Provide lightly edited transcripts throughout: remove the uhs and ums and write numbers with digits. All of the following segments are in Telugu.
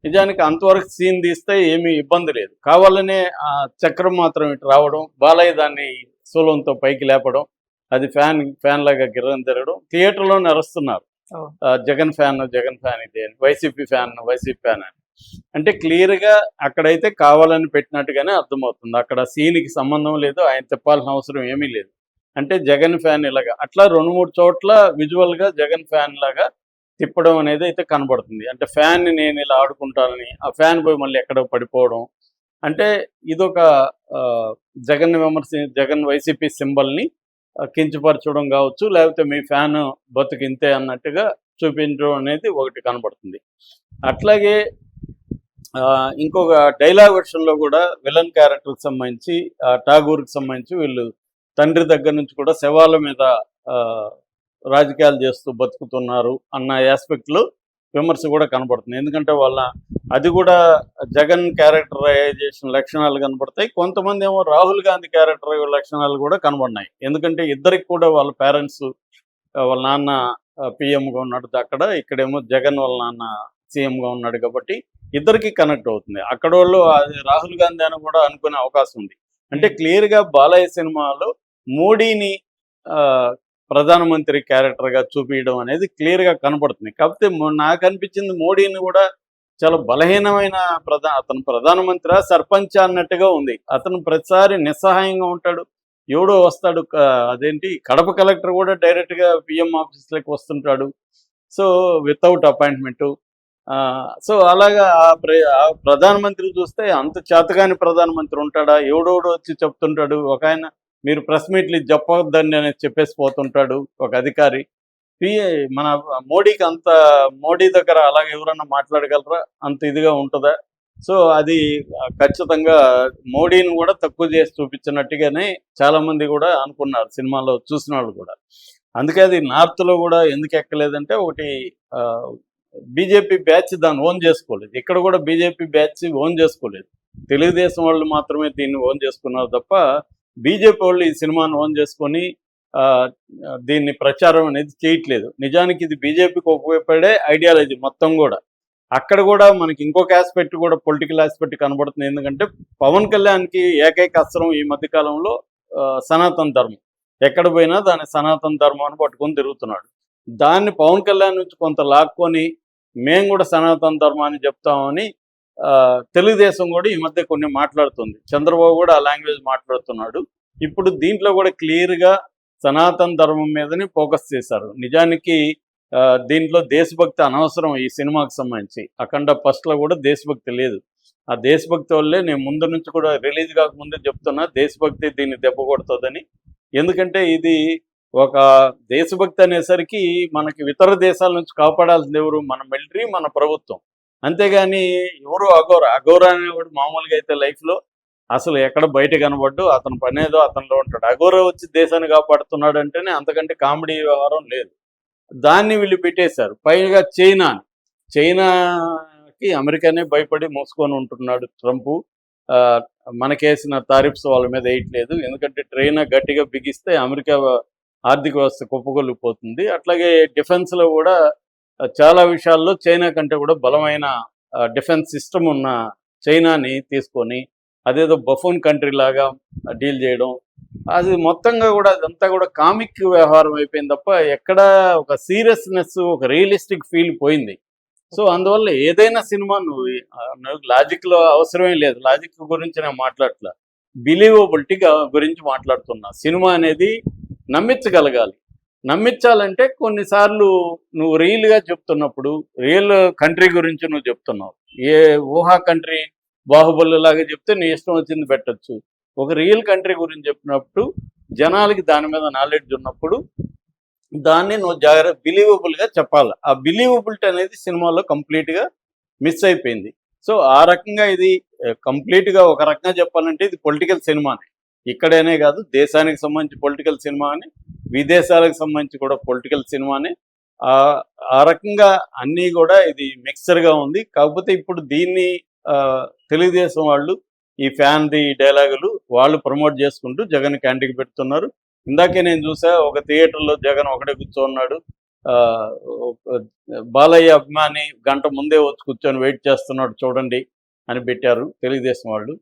నిజానికి అంతవరకు సీన్ తీస్తే ఏమీ ఇబ్బంది లేదు. కావాలనే చక్రం మాత్రం ఇటు రావడం, బాలయ్య దాన్ని శూలంతో పైకి లేపడం, అది ఫ్యాన్ లాగా గిర్రని తిరగడం, థియేటర్‌లోనే అరుస్తున్నారు. ఓహ్! జగన్ ఫ్యాన్ ఇది అని, వైసీపీ ఫ్యాన్ అని. అంటే క్లియర్‌గా అక్కడైతే కావాలని పెట్టినట్టుగానే అర్థమవుతుంది. అక్కడ సీన్‌కి సంబంధం లేదు. ఆయన చెప్పాల్సిన అవసరం ఏమీ లేదు. అంటే జగన్ ఫ్యాన్ ఇలాగా అట్లా 2, 3 చోట్ల విజువల్‌గా జగన్ ఫ్యాన్ లాగా తిప్పడం అనేది అయితే కనబడుతుంది. అంటే ఫ్యాన్‌ని నేను ఇలా ఆడుకుంటానని, ఆ ఫ్యాన్ పోయి మళ్ళీ ఎక్కడో పడిపోవడం. అంటే ఇదొక ఆహ్, జగన్ వైసీపీ సింబల్‌ని కించపరచడం కావచ్చు, లేకపోతే మీ ఫ్యాను బతుకింతే అన్నట్టుగా చూపించడం అనేది ఒకటి కనబడుతుంది. అట్లాగే ఇంకొక డైలాగ్ వెర్షన్‌లో కూడా విలన్ క్యారెక్టర్‌కి సంబంధించి 'ఠాగూర్‌కి' సంబంధించి వీళ్ళు తండ్రి దగ్గర నుంచి కూడా శవాల మీద ఆహ్, రాజకీయాలు చేస్తూ బతుకుతున్నారు అన్న యాస్పెక్ట్‌లో విమర్శ కూడా కనబడుతుంది. ఎందుకంటే అది కూడా జగన్ క్యారెక్టరైజేషన్ లక్షణాలు కనబడతాయి. కొంతమందేమో రాహుల్ గాంధీ క్యారెక్టర్ లక్షణాలు కూడా కనబడినాయి. ఎందుకంటే ఇద్దరికి కూడా వాళ్ళ పేరెంట్స్ వాళ్ళ నాన్న పీఎంగా ఉన్నాడు అక్కడ. ఇక్కడేమో జగన్ వాళ్ళ నాన్న సీఎంగా ఉన్నాడు కాబట్టి ఇద్దరికి కనెక్ట్ అవుతుంది. అక్కడోళ్ళు అది రాహుల్ గాంధీ అని కూడా అనుకునే అవకాశం ఉంది. అంటే క్లియర్‌గా బాలయ్య సినిమాలో మోడీని ఆహ్, ప్రధానమంత్రి క్యారెక్టర్‌గా చూపియడం అనేది క్లియర్‌గా కనపడుతుంది. కాకపోతే నాకు అనిపించింది మోడీని కూడా చాలా బలహీనమైన అతను ప్రధానమంత్రా, సర్పంచా అన్నట్టుగా ఉంది. అతను ప్రతిసారి నిస్సహాయంగా ఉంటాడు. ఎవడో వస్తాడు అదేంటి కడప కలెక్టర్ కూడా డైరెక్ట్‌గా పీఎం ఆఫీస్‌లోకి వస్తుంటాడు. So, without appointment. సో, అలాగా ఆ ప్రధానమంత్రి చూస్తే అంత చేతగాని ప్రధానమంత్రి ఉంటాడా? ఎవడెవడో వచ్చి చెప్తుంటాడు. ఒకాయన మీరు ప్రెస్ మీట్లు ఇది చెప్పొద్దండి అనేది చెప్పేసి పోతుంటాడు ఒక అధికారి. పిఏ మన మోడీ దగ్గర అలాగే ఎవరన్నా మాట్లాడగలరా? అంత ఇదిగా ఉంటదా? సో, అది ఖచ్చితంగా మోడీని కూడా తక్కువ చేసి చూపించినట్టుగానే చాలామంది కూడా అనుకున్నారు సినిమాలో చూసినోళ్ళు కూడా. అందుకే అది నార్త్‌లో కూడా ఎందుకు ఎక్కలేదంటే ఒకటి ఆహ్, బీజేపీ బ్యాచ్ దాన్ని ఓన్ చేసుకోలేదు. ఇక్కడ కూడా బీజేపీ బ్యాచ్ ఓన్ చేసుకోలేదు. తెలుగుదేశం వాళ్ళు మాత్రమే దీన్ని ఓన్ చేసుకున్నారు తప్ప బీజేపీ వాళ్ళు ఈ సినిమాను ఓన్ చేసుకొని ఆహ్, దీన్ని ప్రచారం అనేది చేయట్లేదు. నిజానికి ఇది బీజేపీకి ఉపయోగపడే ఐడియాలజీ మొత్తం కూడా. అక్కడ కూడా మనకి ఇంకొక ఆస్పెక్ట్ కూడా పొలిటికల్ ఆస్పెక్ట్ కనబడుతుంది. ఎందుకంటే పవన్ కళ్యాణ్‌కి ఏకైక అస్త్రం ఈ మధ్య కాలంలో సనాతన ధర్మం. ఎక్కడ పోయినా దాన్ని సనాతన ధర్మాన్ని పట్టుకొని తిరుగుతున్నాడు. దాన్ని పవన్ కళ్యాణ్ నుంచి కొంత లాక్కొని మేము కూడా సనాతన ధర్మాన్ని చెప్తామని తెలుగుదేశం కూడా ఈ మధ్య కొన్ని మాట్లాడుతుంది. చంద్రబాబు కూడా ఆ లాంగ్వేజ్ మాట్లాడుతున్నాడు. ఇప్పుడు దీంట్లో కూడా క్లియర్‌గా సనాతన ధర్మం మీదనే ఫోకస్ చేశారు. నిజానికి దీంట్లో దేశభక్తి అనవసరం ఈ సినిమాకి సంబంధించి. అఖండ ఫస్ట్‌లో కూడా దేశభక్తి లేదు. ఆ దేశభక్తి వల్లే నేను ముందు నుంచి కూడా రిలీజ్ కాకముందే చెప్తున్నా దేశభక్తి దీన్ని దెబ్బ కొడుతుందని. ఎందుకంటే ఇది ఒక దేశభక్తి అనేసరికి మనకి ఇతర దేశాల నుంచి కాపాడాల్సింది ఎవరు? మన మిలిటరీ, మన ప్రభుత్వం. అంతేగాని ఎవరు అఘోర అనేవాడు మామూలుగా అయితే లైఫ్‌లో అసలు ఎక్కడ బయట కనబడ్డు. అతని పనేదో అతనిలో ఉంటాడు. అఘోర వచ్చి దేశాన్ని కాపాడుతున్నాడు అంటేనే అంతకంటే కామెడీ వ్యవహారం లేదు. దాన్ని వీళ్ళు పెట్టేశారు. పైగా చైనాకి అమెరికానే భయపడి మూసుకొని ఉంటున్నాడు ట్రంపు. మనకేసిన టారిఫ్స్ వాళ్ళ మీద వేయట్లేదు. ఎందుకంటే చైనా గట్టిగా బిగిస్తే అమెరికా ఆర్థిక వ్యవస్థ కుప్పకూలిపోతుంది. అట్లాగే డిఫెన్స్‌లో కూడా చాలా విషయాల్లో చైనా కంటే కూడా బలమైన డిఫెన్స్ సిస్టమ్ ఉన్న చైనాని తీసుకొని అదేదో బఫూన్ కంట్రీ లాగా డీల్ చేయడం. అది మొత్తంగా కూడా అదంతా కూడా కామిక్ వ్యవహారం అయిపోయింది తప్ప ఎక్కడ ఒక సీరియస్‌నెస్, ఒక రియలిస్టిక్ ఫీల్ పోయింది. సో, అందువల్ల ఏదైనా సినిమా నువ్వు లాజిక్‌లో అవసరమే లేదు. లాజిక్ గురించి నేను మాట్లాడట్లా. బిలీవబిలిటీ గురించి మాట్లాడుతున్నా. సినిమా అనేది నమ్మించగలగాలి. నమ్మించాలంటే కొన్నిసార్లు నువ్వు రియల్‌గా చెప్తున్నప్పుడు, రియల్ కంట్రీ గురించి నువ్వు చెప్తున్నావు. ఏ ఊహా కంట్రీ 'బాహుబలి' లాగా చెప్తే నీ ఇష్టం వచ్చింది పెట్టొచ్చు. ఒక రియల్ కంట్రీ గురించి చెప్పినప్పుడు జనాలకి దాని మీద నాలెడ్జ్ ఉన్నప్పుడు దాన్ని నువ్వు బిలీవబుల్‌గా చెప్పాలి. ఆ బిలీవబిలిటీ అనేది సినిమాలో కంప్లీట్‌గా మిస్ అయిపోయింది. సో, ఆ రకంగా ఇది కంప్లీట్‌గా ఒక రకంగా చెప్పాలంటే ఇది పొలిటికల్ సినిమానే. ఇక్కడనే కాదు దేశానికి సంబంధించి పొలిటికల్ సినిమా అని, విదేశాలకు సంబంధించి కూడా పొలిటికల్ సినిమానే. ఆ రకంగా అన్నీ కూడా ఇది మిక్స్చర్‌గా ఉంది. కాకపోతే ఇప్పుడు దీన్ని తెలుగుదేశం వాళ్ళు ఈ ఫ్యాన్‌ది డైలాగులు వాళ్ళు ప్రమోట్ చేసుకుంటూ జగన్ క్యాంటీన్‌కి పెడుతున్నారు. ఇందాకే నేను చూసా ఒక థియేటర్‌లో జగన్ ఒకడే కూర్చొన్నాడు. ఆ, ఒక బాలయ్య అభిమాని గంట ముందే వచ్చి కూర్చొని వెయిట్ చేస్తున్నాడు చూడండి అని పెట్టారు తెలుగుదేశం వాళ్ళు.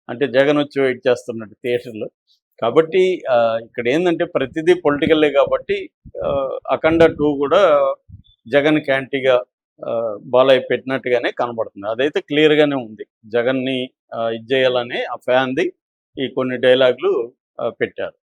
అంటే జగన్ వచ్చి వెయిట్ చేస్తున్నాడు థియేటర్లో. కాబట్టి ఇక్కడ ఏంటంటే ప్రతిదీ పొలిటికల్లే కాబట్టి అఖండ 2 కూడా జగన్ క్యాంటీగా బాలయ్య పెట్టినట్టుగానే కనబడుతుంది. అదైతే క్లియర్గానే ఉంది. జగన్ని ఇది చేయాలని ఆ ఫ్యాన్ది ఈ కొన్ని డైలాగులు పెట్టారు.